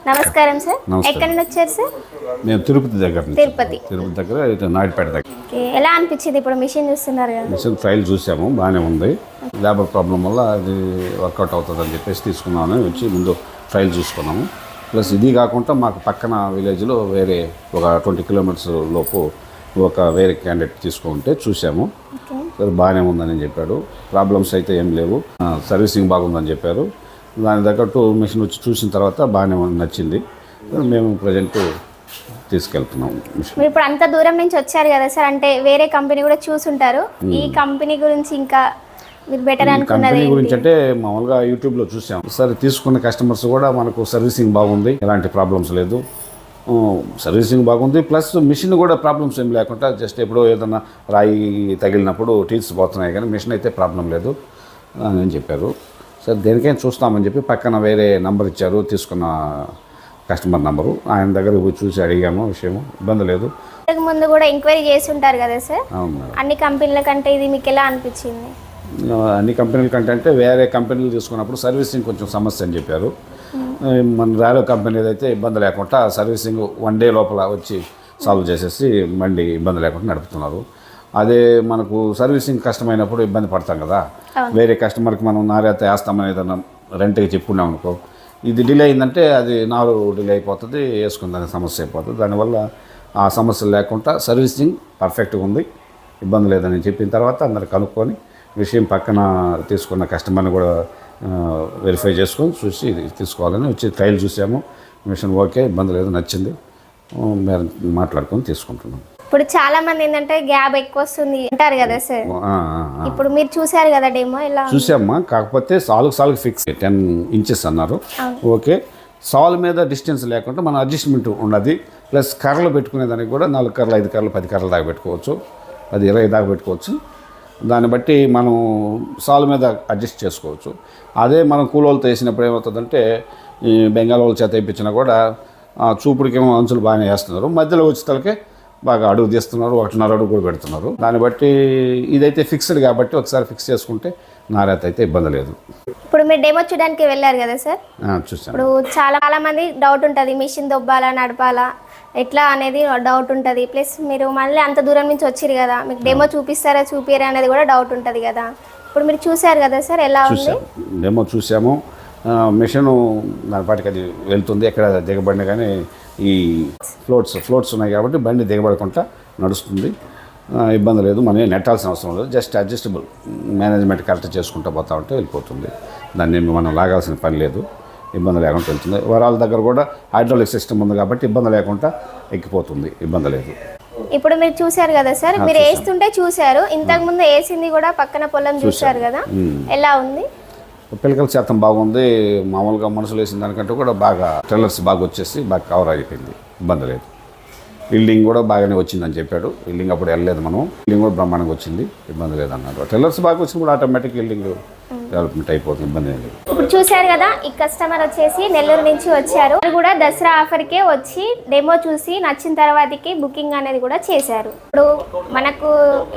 నమస్కారం సార్. ఎక్కడి నుండి వచ్చారు సార్? నేను తిరుపతి దగ్గర నుంచి. తిరుపతి దగ్గర నాయుడుపేట దగ్గర. ఎలా అనిపించింది ఇప్పుడు మిషన్ చూస్తున్నారు కదా? మిషన్ ట్రయల్ చూసాము, బాగానే ఉంది. లేబర్ ప్రాబ్లం వల్ల అది వర్కౌట్ అవుతుందని చెప్పేసి తీసుకున్నామని వచ్చి ముందు ట్రయల్ చూసుకున్నాము. ప్లస్ ఇది కాకుండా మాకు పక్కన విలేజ్లో వేరే ఒక 20 కిలోమీటర్స్ లోపు వేరే క్యాండిడేట్ తీసుకుంటే చూసాము. సరే బాగానే ఉందని చెప్పాడు. ప్రాబ్లమ్స్ అయితే ఏం లేవు, సర్వీసింగ్ బాగుందని చెప్పారు. దాని తగ్గట్టు మిషన్ వచ్చి చూసిన తర్వాత బాగానే నచ్చింది. మేము ప్రజెంట్ తీసుకెళ్తున్నాం మిషన్. మీరు ఇప్పుడు అంత దూరం నుంచి వచ్చారు కదా సార్, అంటే వేరే కంపెనీ కూడా చూసుంటారు. ఈ కంపెనీ గురించి ఇంకా మీరు బెటర్ అనుకున్నది కంపెనీ గురించి అంటే మామూలుగా యూట్యూబ్లో చూసాం. సరే తీసుకున్న కస్టమర్స్ కూడా మనకు సర్వీసింగ్ బాగుంది, ఎలాంటి ప్రాబ్లమ్స్ లేదు. సర్వీసింగ్ బాగుంది, ప్లస్ మిషన్ కూడా ప్రాబ్లమ్స్ ఏం లేకుండా జస్ట్ ఎప్పుడో ఏదన్నా రాయి తగిలినప్పుడు టీల్స్ పోతున్నాయి, కానీ మిషన్ అయితే ప్రాబ్లం లేదు అని చెప్పారు. సరే దేనికైనా చూస్తామని చెప్పి పక్కన వేరే నంబర్ ఇచ్చారు, తీసుకున్న కస్టమర్ నంబరు. ఆయన దగ్గర పోయి చూసి అడిగాము, విషయం ఇబ్బంది లేదు. ముందు కూడా ఎంక్వైరీ చేసి ఉంటారు కదా సార్? అవును. అన్ని కంపెనీల కంటే ఇది మీకు ఎలా అనిపించింది? అన్ని కంపెనీల కంటే అంటే వేరే కంపెనీలు తీసుకున్నప్పుడు సర్వీసింగ్ కొంచెం సమస్య అని చెప్పారు. మన ర్యాలో కంపెనీ అయితే ఇబ్బంది లేకుండా సర్వీసింగ్ 1 డే లోపల వచ్చి సాల్వ్ చేసేసి బండి ఇబ్బంది లేకుండా నడుపుతున్నారు. అదే మనకు సర్వీసింగ్ కష్టమైనప్పుడు ఇబ్బంది పడతాం కదా. వేరే కస్టమర్కి మనం నాణ్యత వేస్తామని ఏదన్నా రెంట్కి చెప్పుకున్నాం అనుకో, ఇది డిలే అయిందంటే అది డిలే అయిపోతుంది, వేసుకుందని సమస్య అయిపోతుంది. దానివల్ల ఆ సమస్య లేకుండా సర్వీసింగ్ పర్ఫెక్ట్గా ఉంది, ఇబ్బంది లేదని చెప్పిన తర్వాత అందరు కనుక్కొని విషయం పక్కన తీసుకున్న కస్టమర్ని కూడా వెరిఫై చేసుకొని చూసి తీసుకోవాలని వచ్చి ట్రయల్ చూసాము. మిషన్ ఓకే, ఇబ్బంది లేదు, నచ్చింది, మాట్లాడుకొని తీసుకుంటున్నాం. ఇప్పుడు చాలా మంది ఏంటంటే గ్యాప్ ఎక్కువ వస్తుంది అంటారు కదా సార్, ఇప్పుడు మీరు చూసారు కదా డెమో, ఎలా చూసామ్మా. కాకపోతే సాల్కి ఫిక్స్ 10 ఇంచెస్ అన్నారు. ఓకే, సాల్ మీద డిస్టెన్స్ లేకుండా మన అడ్జస్ట్మెంట్ ఉన్నది. ప్లస్ కర్రలు పెట్టుకునేదానికి కూడా 4 కర్రలు 5 కర్రలు 10 కర్రలు దాకా పెట్టుకోవచ్చు, 10-20 దాకా పెట్టుకోవచ్చు. దాన్ని బట్టి మనం సాల్ మీద అడ్జస్ట్ చేసుకోవచ్చు. అదే మనం కూలోళ్ళతో వేసినప్పుడు ఏమవుతుందంటే ఈ బెంగాల్ వాళ్ళ చేత వేయించినా కూడా చూపుడికేమో అంచులు బాగానే వేస్తున్నారు, మధ్యలో వచ్చేతలకే బాగా అడుగు తీస్తున్నారు, 1.5 అడుగు కూడా పెడుతున్నారు. దాన్ని బట్టి ఇదైతే ఫిక్స్డ్ కాబట్టి ఒకసారి ఫిక్స్ చేసుకుంటే నాణ్యత అయితే ఇబ్బంది లేదు. ఇప్పుడు మీరు డెమో చూడడానికి వెళ్ళారు కదా సార్? చూసాను. ఇప్పుడు చాలా మంది డౌట్ ఉంటుంది, మిషన్ దొబ్బాలా నడపాలా ఎట్లా అనేది డౌట్ ఉంటుంది. ప్లస్ మీరు మళ్ళీ అంత దూరం నుంచి వచ్చారు కదా, మీకు డెమో చూపిస్తారా చూపిరా అనేది కూడా డౌట్ ఉంటుంది కదా. ఇప్పుడు మీరు చూసారు కదా సార్, ఎలా ఉంది? డెమో చూసాము. మిషను దాని పాటికి అది వెళ్తుంది, ఎక్కడ దిగబడినా కానీ ఈ ఫ్లోట్స్ ఉన్నాయి కాబట్టి బండి దిగబడకుండా నడుస్తుంది, ఇబ్బంది లేదు. మనం నెట్టాల్సిన అవసరం లేదు, జస్ట్ అడ్జస్టబుల్ మేనేజ్మెంట్ కరెక్ట్ చేసుకుంటూ పోతా ఉంటే వెళ్ళిపోతుంది. దాన్ని మనం లాగాల్సిన పని లేదు, ఇబ్బంది లేకుండా వెళ్తుంది. వరాల దగ్గర కూడా హైడ్రాలిక్ సిస్టమ్ ఉంది కాబట్టి ఇబ్బంది లేకుండా ఎక్కిపోతుంది, ఇబ్బంది లేదు. ఇప్పుడు మీరు చూసారు కదా సార్, మీరు వేస్తుంటే చూసారు, ఇంతకుముందు వేసింది కూడా పక్కన పొలం చూసారు కదా, ఎలా ఉంది? పిల్లకల శాతం బాగుంది. మామూలుగా మనుషులు వేసిన దానికంటే కూడా బాగా ట్రైలర్స్ బాగా వచ్చేసి బాగా కవర్ అయిపోయింది, ఇబ్బంది లేదు. బిల్డింగ్ కూడా బాగానే వచ్చిందని చెప్పాడు. బిల్డింగ్ అప్పుడు వెళ్ళలేదు మనం, బిల్డింగ్ కూడా బ్రహ్మాండంగా వచ్చింది, ఇబ్బంది లేదన్నాడు. ట్రైలర్స్ బాగా వచ్చినప్పుడు ఆటోమేటిక్ బిల్డింగ్ డెవలప్మెంట్ అయిపోతుంది, ఇబ్బంది లేదు. ఇప్పుడు చూశారు కదా, ఈ కస్టమర్ వచ్చేసి నెల్లూరు నుంచి వచ్చారు. కూడా దసరా ఆఫర్కే వచ్చి డెమో చూసి నచ్చిన తర్వాతకి బుకింగ్ అనేది కూడా చేశారు. ఇప్పుడు మనకు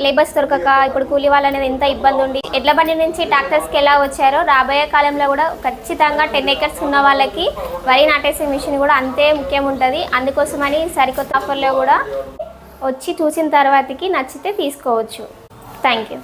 లేబర్స్ దొరకక ఇప్పుడు కూలీ వాళ్ళు అనేది ఎంత ఇబ్బంది ఉండి ఎడ్ల బండి నుంచి ట్రాక్టర్స్కి ఎలా వచ్చారో, రాబోయే కాలంలో కూడా ఖచ్చితంగా 10 acres ఉన్న వాళ్ళకి వరి నాటేసే మిషన్ కూడా అంతే ముఖ్యం ఉంటుంది. అందుకోసమని సరికొత్త ఆఫర్లో కూడా వచ్చి చూసిన తర్వాతకి నచ్చితే తీసుకోవచ్చు. Thank you.